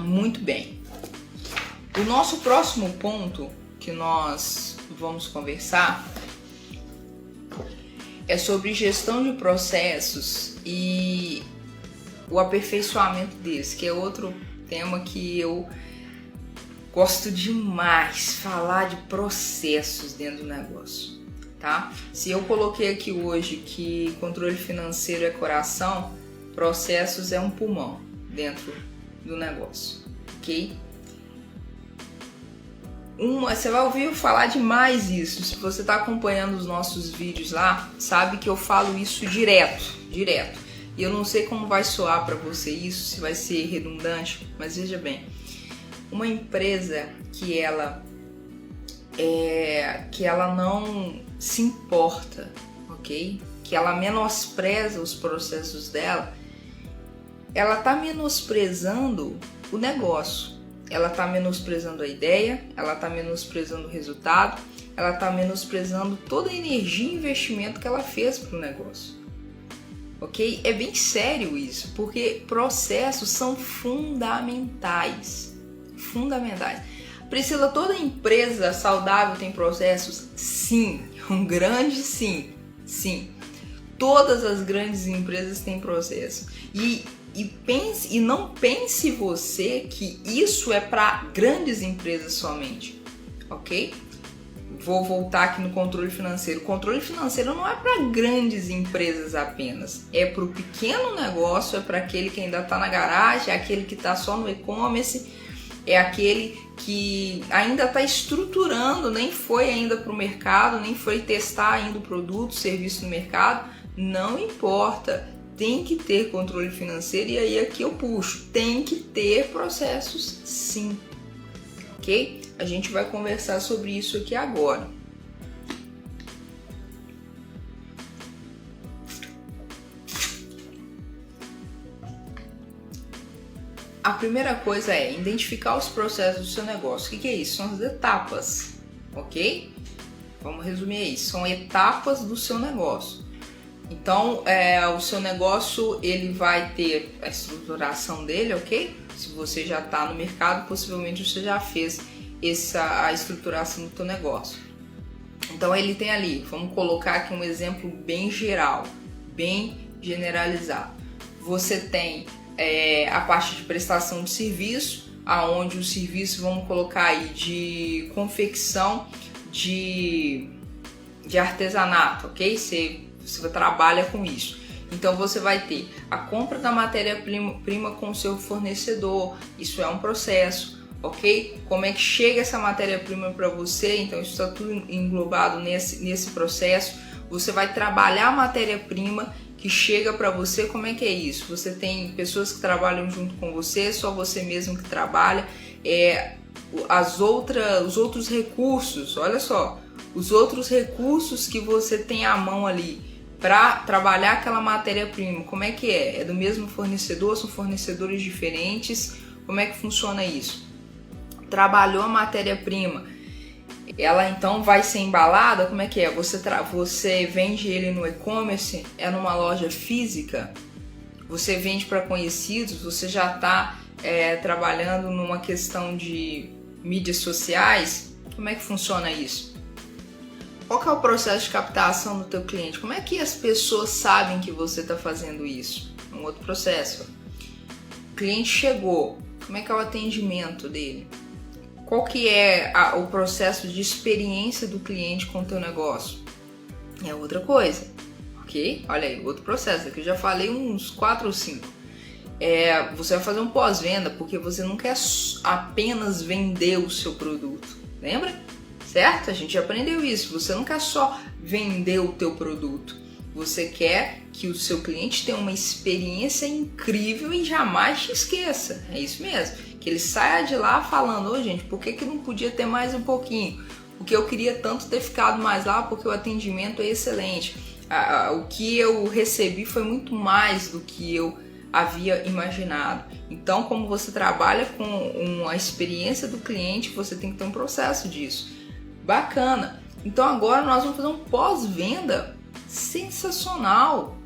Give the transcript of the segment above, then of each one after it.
Muito bem. O nosso próximo ponto que nós vamos conversar é sobre gestão de processos e o aperfeiçoamento deles, que é outro tema que eu gosto demais, falar de processos dentro do negócio, tá? Se eu coloquei aqui hoje que controle financeiro é coração, processos é um pulmão dentro do negócio, ok? Você vai ouvir eu falar demais isso. Se você está acompanhando os nossos vídeos lá, sabe que eu falo isso direto. E eu não sei como vai soar para você isso, se vai ser redundante, mas veja bem, uma empresa que ela não se importa, ok? Que ela menospreza os processos dela, ela está menosprezando o negócio. Ela está menosprezando a ideia, ela está menosprezando o resultado, ela está menosprezando toda a energia e investimento que ela fez para o negócio. Ok? É bem sério isso, porque processos são fundamentais. Priscila, toda empresa saudável tem processos? Sim, um grande sim. Todas as grandes empresas têm processos. E não pense você que isso é para grandes empresas somente, ok? Vou voltar aqui no controle financeiro. O controle financeiro não é para grandes empresas apenas, é para o pequeno negócio, é para aquele que ainda está na garagem, é aquele que está só no e-commerce, é aquele que ainda está estruturando, nem foi ainda para o mercado, nem foi testar ainda o produto, serviço no mercado, não importa. Tem que ter controle financeiro e aí aqui eu puxo. Tem que ter processos, sim. Ok? A gente vai conversar sobre isso aqui agora. A primeira coisa é identificar os processos do seu negócio. O que é isso? São as etapas, ok? Vamos resumir aí. São etapas do seu negócio. Então, o seu negócio ele vai ter a estruturação dele, ok? Se você já está no mercado, possivelmente você já fez a estruturação do seu negócio. Então, ele tem ali, vamos colocar aqui um exemplo bem geral, bem generalizado. Você tem a parte de prestação de serviço, aonde o serviço, vamos colocar aí, de confecção de artesanato, ok? Você trabalha com isso. Então você vai ter a compra da matéria-prima com o seu fornecedor, isso é um processo, ok? Como é que chega essa matéria-prima para você? Então isso está tudo englobado nesse processo. Você vai trabalhar a matéria-prima que chega para você. Como é que é isso? Você tem pessoas que trabalham junto com você, só você mesmo que trabalha. Os outros recursos, olha só, os outros recursos que você tem à mão ali para trabalhar aquela matéria-prima, como é que é? É do mesmo fornecedor? São fornecedores diferentes? Como é que funciona isso? Trabalhou a matéria-prima, ela então vai ser embalada? Como é que é? Você vende ele no e-commerce? É numa loja física? Você vende para conhecidos? Você já está trabalhando numa questão de mídias sociais? Como é que funciona isso? Qual que é o processo de captação do teu cliente? Como é que as pessoas sabem que você está fazendo isso? Um outro processo. O cliente chegou, como é que é o atendimento dele? Qual que é o processo de experiência do cliente com o teu negócio? É outra coisa, ok? Olha aí, outro processo. Aqui eu já falei uns 4 ou 5. Você vai fazer um pós-venda, porque você não quer apenas vender o seu produto, lembra? Certo? A gente aprendeu isso. Você não quer só vender o teu produto. Você quer que o seu cliente tenha uma experiência incrível e jamais te esqueça. É isso mesmo. Que ele saia de lá falando, gente, por que não podia ter mais um pouquinho? Porque eu queria tanto ter ficado mais lá, porque o atendimento é excelente. O que eu recebi foi muito mais do que eu havia imaginado. Então, como você trabalha com a experiência do cliente, você tem que ter um processo disso. Bacana. Então agora nós vamos fazer um pós-venda sensacional.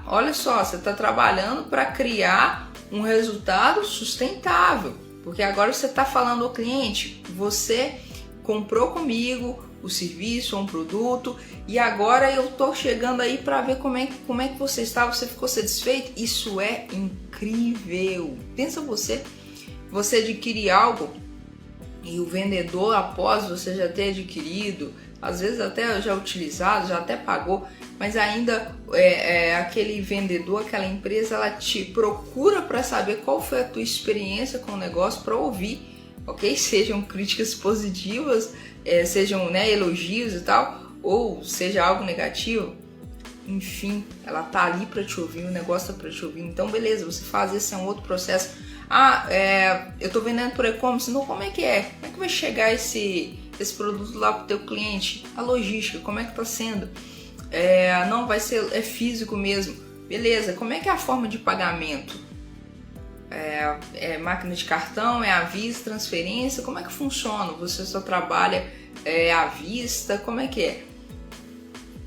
Olha só, você está trabalhando para criar um resultado sustentável, porque agora você está falando ao cliente, você comprou comigo o serviço ou um produto e agora eu estou chegando aí para ver como é que você está, você ficou satisfeito? Isso é incrível! Pensa você adquirir algo e o vendedor, após você já ter adquirido, às vezes até já utilizado, já até pagou, mas ainda aquele vendedor, aquela empresa, ela te procura para saber qual foi a tua experiência com o negócio, para ouvir, ok? Sejam críticas positivas, sejam elogios e tal, ou seja algo negativo, enfim, ela tá ali para te ouvir, o negócio tá para te ouvir. Então beleza, você faz esse é um outro processo. Eu tô vendendo por e-commerce, não, como é que vai chegar esse produto lá pro teu cliente? A logística, como é que tá sendo? Não, vai ser físico mesmo, beleza, como é que é a forma de pagamento? Máquina de cartão, à vista, transferência, como é que funciona? Você só trabalha à vista, como é que é?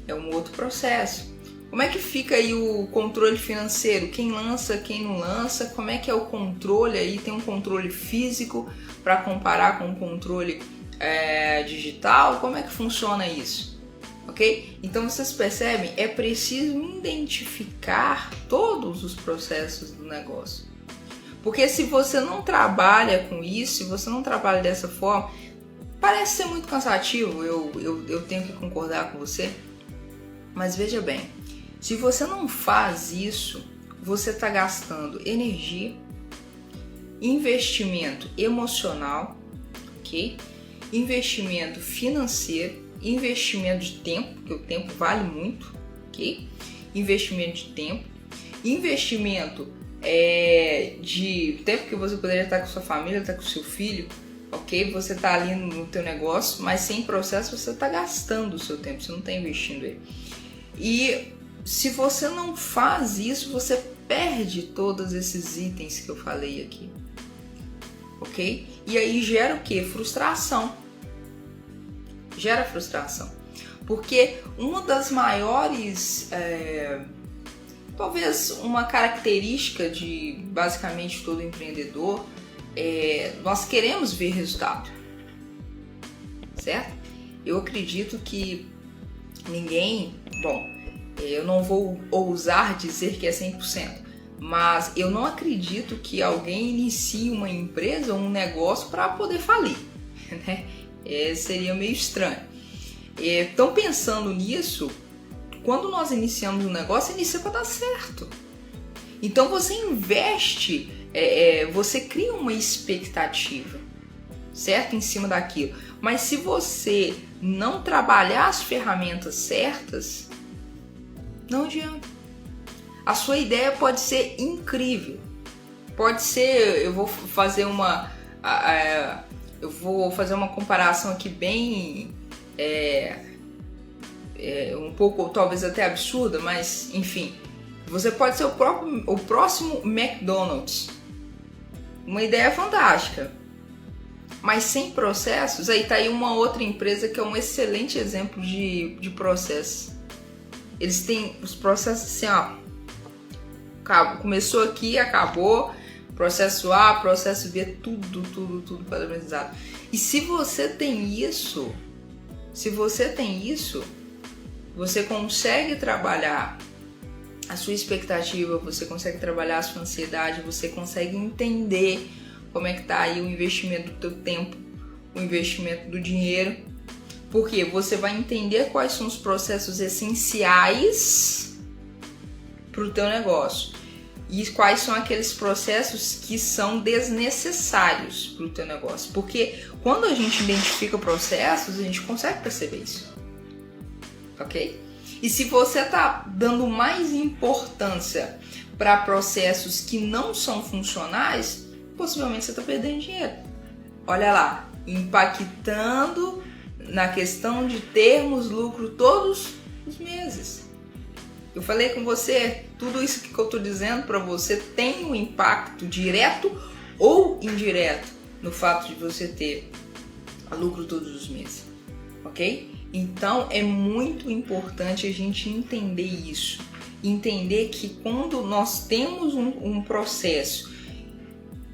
É um outro processo. Como é que fica aí o controle financeiro? Quem lança, quem não lança? Como é que é o controle aí? Tem um controle físico para comparar com o controle digital? Como é que funciona isso? Ok? Então vocês percebem, é preciso identificar todos os processos do negócio. Porque se você não trabalha com isso, se você não trabalha dessa forma, parece ser muito cansativo, eu tenho que concordar com você, mas veja bem, se você não faz isso, você está gastando energia, investimento emocional, ok? Investimento financeiro, investimento de tempo, porque o tempo vale muito, ok? Investimento de tempo, investimento de tempo que você poderia estar com sua família, estar com seu filho, ok? Você está ali no teu negócio, mas sem processo você está gastando o seu tempo, você não está investindo ele. E se você não faz isso, você perde todos esses itens que eu falei aqui, ok? E aí gera o que? Frustração. Gera frustração. Porque uma das maiores, talvez uma característica de basicamente todo empreendedor, nós queremos ver resultado, certo? Eu acredito que ninguém, eu não vou ousar dizer que é 100%, mas eu não acredito que alguém inicie uma empresa ou um negócio para poder falir, né? Seria meio estranho. Então, pensando nisso, quando nós iniciamos um negócio, inicia para dar certo. Então você investe, você cria uma expectativa, certo? Em cima daquilo. Mas se você não trabalhar as ferramentas certas, não adianta. A sua ideia pode ser incrível. Pode ser, eu vou fazer uma comparação aqui bem, um pouco talvez até absurda, mas enfim, você pode ser o próximo McDonald's. Uma ideia fantástica, mas sem processos. Aí tá aí uma outra empresa que é um excelente exemplo de processo. Eles têm os processos assim, começou aqui, acabou, processo A, processo B, tudo padronizado. E se você tem isso, você consegue trabalhar a sua expectativa, você consegue trabalhar a sua ansiedade, você consegue entender como é que tá aí o investimento do teu tempo, o investimento do dinheiro, porque você vai entender quais são os processos essenciais para o teu negócio e quais são aqueles processos que são desnecessários para o teu negócio, porque quando a gente identifica processos, a gente consegue perceber isso, ok? E se você está dando mais importância para processos que não são funcionais, possivelmente você está perdendo dinheiro. Olha lá, impactando na questão de termos lucro todos os meses. Eu falei com você, tudo isso que eu estou dizendo para você tem um impacto direto ou indireto no fato de você ter lucro todos os meses, ok? Então é muito importante a gente entender isso, entender que quando nós temos um processo,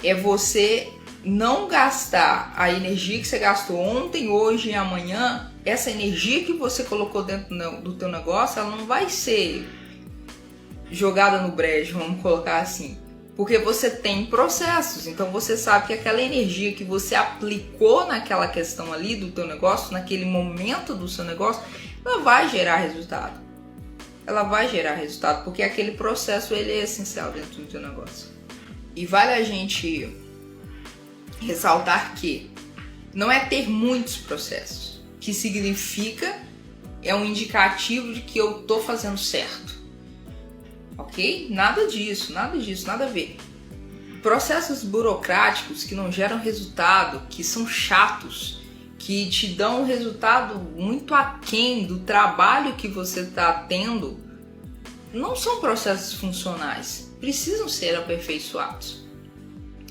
é você não gastar a energia que você gastou ontem, hoje e amanhã. Essa energia que você colocou dentro do teu negócio, ela não vai ser jogada no brejo, vamos colocar assim, porque você tem processos. Então você sabe que aquela energia que você aplicou naquela questão ali do teu negócio, naquele momento do seu negócio, ela vai gerar resultado. Ela vai gerar resultado, porque aquele processo ele é essencial dentro do teu negócio. E vale a gente ressaltar que não é ter muitos processos que significa, é um indicativo de que eu tô fazendo certo, ok? Nada disso, nada a ver. Processos burocráticos que não geram resultado, que são chatos, que te dão um resultado muito aquém do trabalho que você está tendo, não são processos funcionais, precisam ser aperfeiçoados,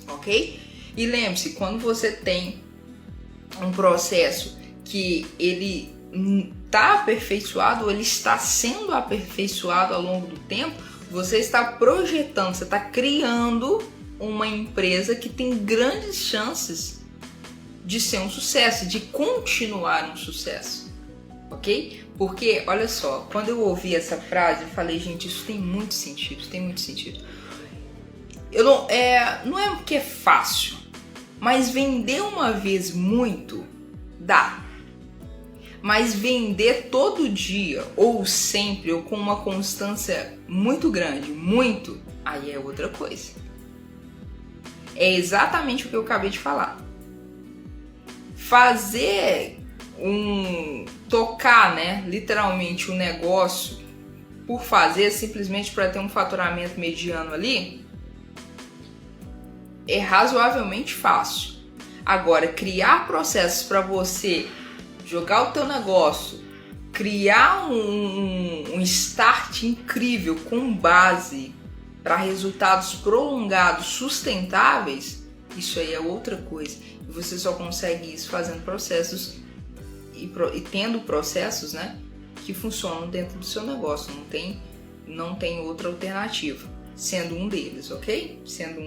ok? E lembre-se, quando você tem um processo que ele está aperfeiçoado, ou ele está sendo aperfeiçoado ao longo do tempo, você está projetando, você está criando uma empresa que tem grandes chances de ser um sucesso, de continuar um sucesso, ok? Porque, olha só, quando eu ouvi essa frase, eu falei, gente, isso tem muito sentido, tem muito sentido. Não é porque é fácil, mas vender uma vez muito, dá. Mas vender todo dia, ou sempre, ou com uma constância muito grande, muito, aí é outra coisa. É exatamente o que eu acabei de falar. Tocar, né, literalmente o negócio por fazer, simplesmente para ter um faturamento mediano ali, é razoavelmente fácil. Agora, criar processos para você jogar o teu negócio, criar um start incrível com base para resultados prolongados, sustentáveis, isso aí é outra coisa. E você só consegue isso fazendo processos e tendo processos, né, que funcionam dentro do seu negócio. Não tem outra alternativa, sendo um deles, ok? Sendo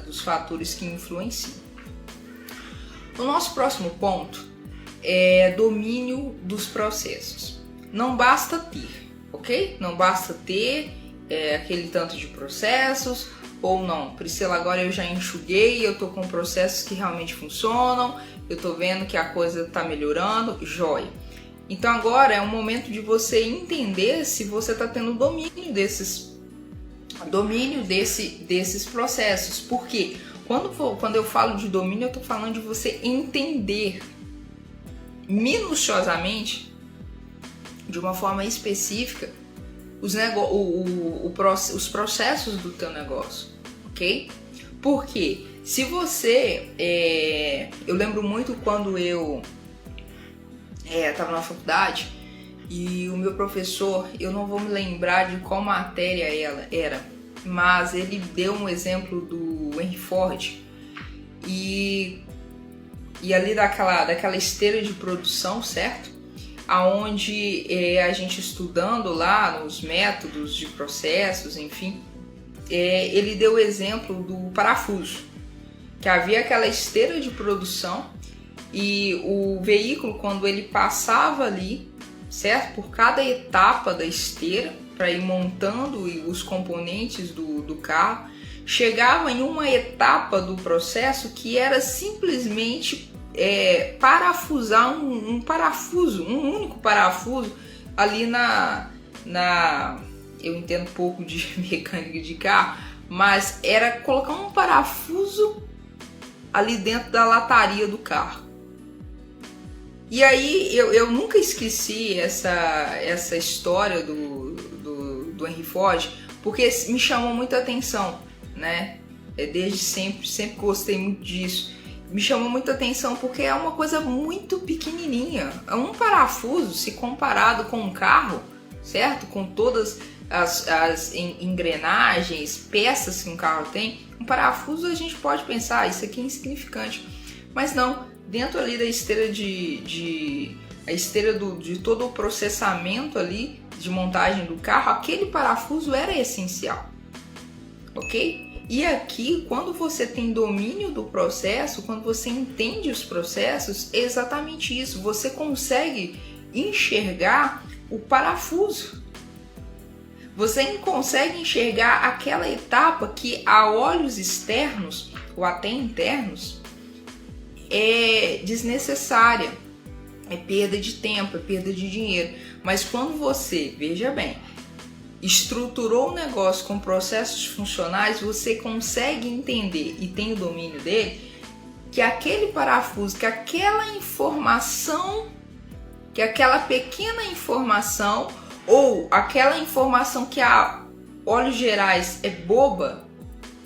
dos fatores que influenciam. O nosso próximo ponto é domínio dos processos. Não basta ter, ok? Não basta ter aquele tanto de processos, ou não, Priscila, agora eu já enxuguei, eu tô com processos que realmente funcionam, eu tô vendo que a coisa tá melhorando, joia. Então agora é o momento de você entender se você tá tendo domínio desses processos. Por quê? Quando eu falo de domínio, eu tô falando de você entender minuciosamente, de uma forma específica, os processos do teu negócio, ok? Porque se você... eu lembro muito quando eu estava na faculdade e o meu professor, eu não vou me lembrar de qual matéria ela era, mas ele deu um exemplo do Henry Ford e ali daquela esteira de produção, certo? Aonde a gente estudando lá nos métodos de processos, enfim, ele deu o exemplo do parafuso, que havia aquela esteira de produção e o veículo, quando ele passava ali, certo? Por cada etapa da esteira, para ir montando os componentes do carro, chegava em uma etapa do processo que era simplesmente parafusar um parafuso, um único parafuso ali eu entendo pouco de mecânica de carro, mas era colocar um parafuso ali dentro da lataria do carro. E aí eu nunca esqueci essa história do Henry Ford, porque me chamou muita atenção, né? Desde sempre gostei muito disso. Me chamou muita atenção porque é uma coisa muito pequenininha. É um parafuso, se comparado com um carro, certo? Com todas as engrenagens, peças que um carro tem, um parafuso a gente pode pensar, isso aqui é insignificante. Mas não, dentro ali da esteira a esteira de todo o processamento ali de montagem do carro, aquele parafuso era essencial, ok? E aqui, quando você tem domínio do processo, quando você entende os processos, é exatamente isso, você consegue enxergar o parafuso. Você consegue enxergar aquela etapa que a olhos externos ou até internos é desnecessária, é perda de tempo, é perda de dinheiro. Mas quando você, veja bem, estruturou o negócio com processos funcionais, você consegue entender e tem o domínio dele, que aquele parafuso, que aquela informação, que aquela pequena informação ou aquela informação que a olhos gerais é boba,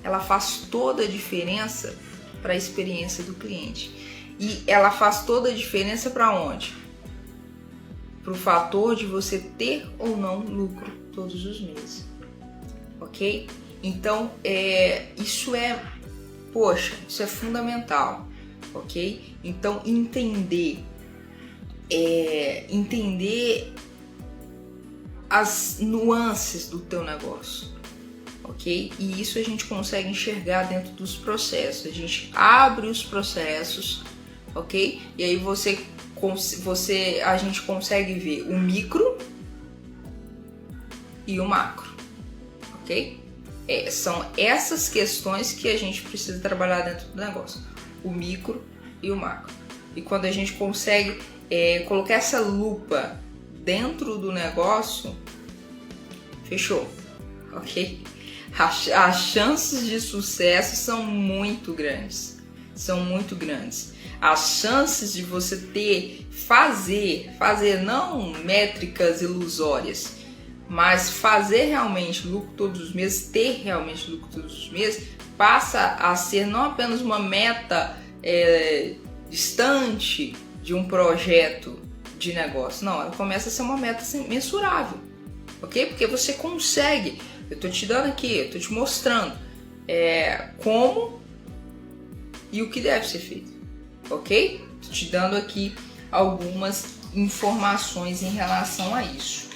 ela faz toda a diferença para a experiência do cliente. E ela faz toda a diferença para onde? Para o fator de você ter ou não lucro todos os meses, ok? Então, isso é fundamental, ok? Então, entender as nuances do teu negócio, ok? E isso a gente consegue enxergar dentro dos processos. A gente abre os processos, ok? E aí a gente consegue ver o micro e o macro, ok? São essas questões que a gente precisa trabalhar dentro do negócio, o micro e o macro. E quando a gente consegue colocar essa lupa dentro do negócio, fechou, ok? As chances de sucesso são muito grandes, As chances de você fazer não métricas ilusórias, mas fazer realmente lucro todos os meses, ter realmente lucro todos os meses, passa a ser não apenas uma meta distante de um projeto de negócio, não, ela começa a ser uma meta mensurável, ok? Porque você consegue, eu estou te dando aqui, eu estou te mostrando como e o que deve ser feito, ok? Estou te dando aqui algumas informações em relação a isso.